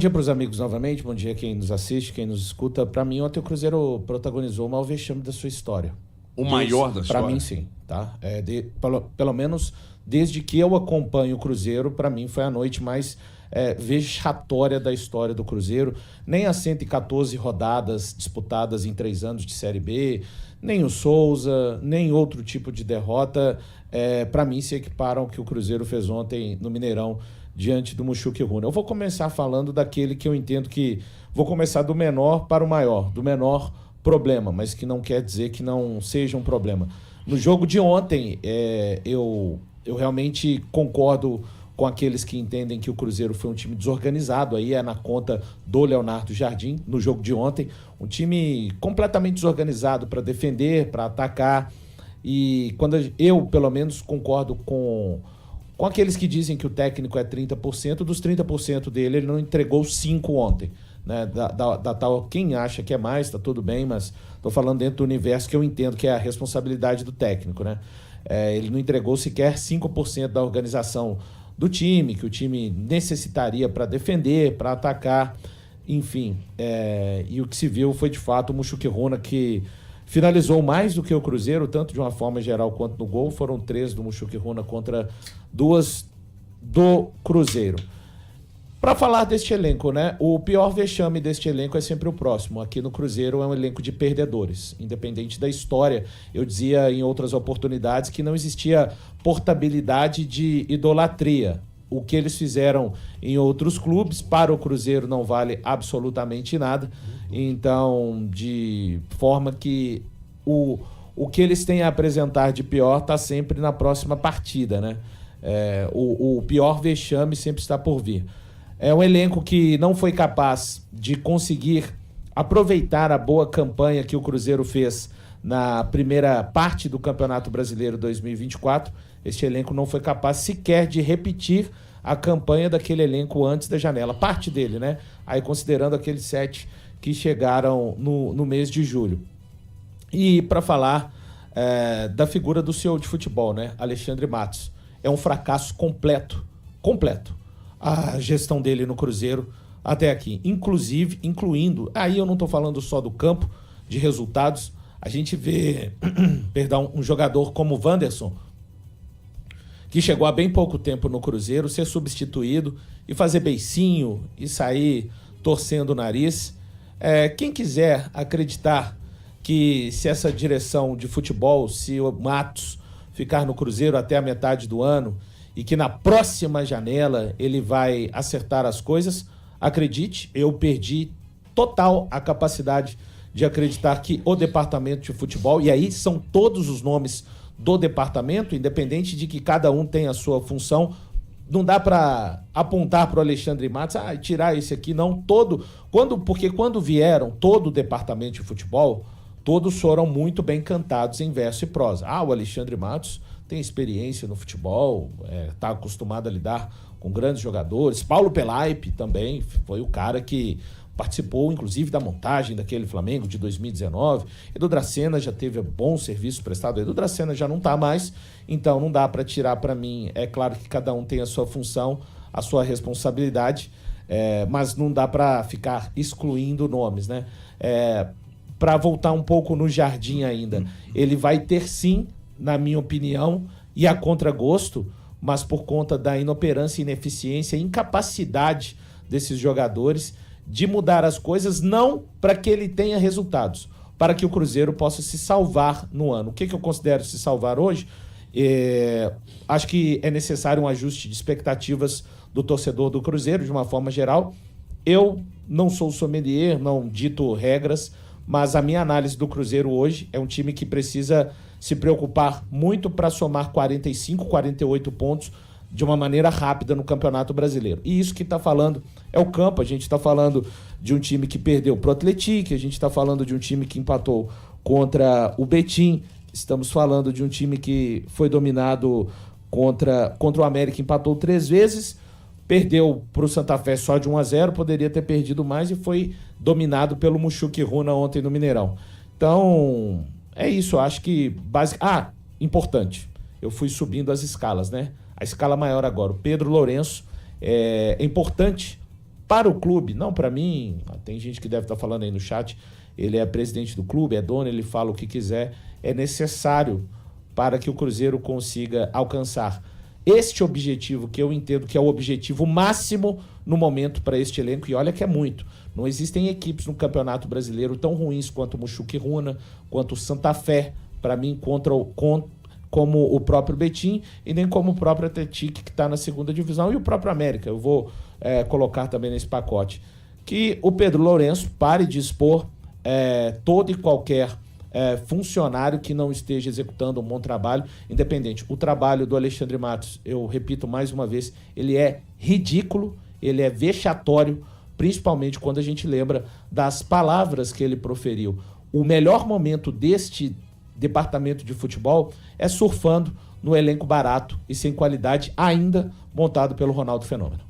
Bom dia para os amigos novamente, bom dia quem nos assiste, quem nos escuta. Para mim, ontem o Cruzeiro protagonizou o maior vexame da sua história. O maior da Para história? mim, sim. Tá? Pelo menos desde que eu acompanho o Cruzeiro, para mim foi a noite mais vexatória da história do Cruzeiro. Nem as 114 rodadas disputadas em 3 anos de Série B, nem o Souza, nem outro tipo de derrota, para mim se equiparam ao que o Cruzeiro fez ontem no Mineirão, diante do Mushuc Runa. Eu vou começar falando daquele que eu entendo que... Vou começar do menor para o maior, do menor problema, mas que não quer dizer que não seja um problema. No jogo de ontem, eu realmente concordo com aqueles que entendem que o Cruzeiro foi um time desorganizado, aí é na conta do Leonardo Jardim, no jogo de ontem, um time completamente desorganizado para defender, para atacar, e quando eu, pelo menos, concordo com aqueles que dizem que o técnico é 30%, dos 30% dele, ele não entregou 5 ontem. Né? Da tal, quem acha que é mais, tá tudo bem, mas estou falando dentro do universo que eu entendo que é a responsabilidade do técnico. Né? Ele não entregou sequer 5% da organização do time, que o time necessitaria para defender, para atacar, enfim. E o que se viu foi, de fato, o Mushuc Runa, que finalizou mais do que o Cruzeiro, tanto de uma forma geral quanto no gol. Foram 3 do Mushuc Runa contra 2 do Cruzeiro. Para falar deste elenco, né? O pior vexame deste elenco é sempre o próximo. Aqui no Cruzeiro é um elenco de perdedores. Independente da história, eu dizia em outras oportunidades que não existia portabilidade de idolatria. O que eles fizeram em outros clubes, para o Cruzeiro não vale absolutamente nada. Então, de forma que o que eles têm a apresentar de pior está sempre na próxima partida, né? O pior vexame sempre está por vir. É um elenco que não foi capaz de conseguir aproveitar a boa campanha que o Cruzeiro fez na primeira parte do Campeonato Brasileiro 2024. Este elenco não foi capaz sequer de repetir a campanha daquele elenco antes da janela. Parte dele, né? Aí considerando aqueles 7 que chegaram no mês de julho. E para falar da figura do CEO de futebol, né? Alexandre Matos. É um fracasso completo. A gestão dele no Cruzeiro até aqui. Incluindo, aí eu não estou falando só do campo, de resultados. A gente vê, um jogador como o Wanderson, que chegou há bem pouco tempo no Cruzeiro, ser substituído e fazer beicinho e sair torcendo o nariz. Quem quiser acreditar que se essa direção de futebol, se o Matos ficar no Cruzeiro até a metade do ano e que na próxima janela ele vai acertar as coisas, acredite, eu perdi total a capacidade de acreditar que o departamento de futebol, e aí são todos os nomes do departamento, independente de que cada um tem a sua função, não dá para apontar para o Alexandre Matos, tirar esse aqui, não, porque quando vieram todo o departamento de futebol, todos foram muito bem cantados em verso e prosa. O Alexandre Matos tem experiência no futebol, está acostumado a lidar com grandes jogadores. Paulo Pelaipe também foi o cara que participou, inclusive, da montagem daquele Flamengo de 2019. Edu Dracena já teve bom serviço prestado. Edu Dracena já não está mais, então não dá para tirar para mim. É claro que cada um tem a sua função, a sua responsabilidade, mas não dá para ficar excluindo nomes, né? Para voltar um pouco no Jardim ainda, ele vai ter sim, na minha opinião, e a contragosto, mas por conta da inoperância, ineficiência e incapacidade desses jogadores de mudar as coisas, não para que ele tenha resultados, para que o Cruzeiro possa se salvar no ano. O que eu considero se salvar hoje? Acho que é necessário um ajuste de expectativas do torcedor do Cruzeiro, de uma forma geral. Eu não sou sommelier, não dito regras, mas a minha análise do Cruzeiro hoje é um time que precisa se preocupar muito para somar 45, 48 pontos de uma maneira rápida no Campeonato Brasileiro. E isso que está falando é o campo. A gente está falando de um time que perdeu para o Atlético, a gente está falando de um time que empatou contra o Betim, estamos falando de um time que foi dominado contra o América, empatou 3 vezes, perdeu para o Santa Fé só de 1-0, poderia ter perdido mais e foi dominado pelo Mushuc Runa ontem no Mineirão. Então, é isso, eu acho que... importante, eu fui subindo as escalas, né? A escala maior agora, o Pedro Lourenço, é importante Para o clube, não para mim, tem gente que deve estar falando aí no chat, ele é presidente do clube, é dono, ele fala o que quiser, é necessário para que o Cruzeiro consiga alcançar este objetivo, que eu entendo que é o objetivo máximo no momento para este elenco, e olha que é muito. Não existem equipes no Campeonato Brasileiro tão ruins quanto o Muxuque Runa, quanto o Santa Fé, para mim, como o próprio Betim, e nem como o próprio Atlético, que está na segunda divisão, e o próprio América. Eu vou colocar também nesse pacote. Que o Pedro Lourenço pare de expor todo e qualquer funcionário que não esteja executando um bom trabalho, independente. O trabalho do Alexandre Matos, eu repito mais uma vez, ele é ridículo, ele é vexatório, principalmente quando a gente lembra das palavras que ele proferiu. O melhor momento deste departamento de futebol é surfando no elenco barato e sem qualidade, ainda montado pelo Ronaldo Fenômeno.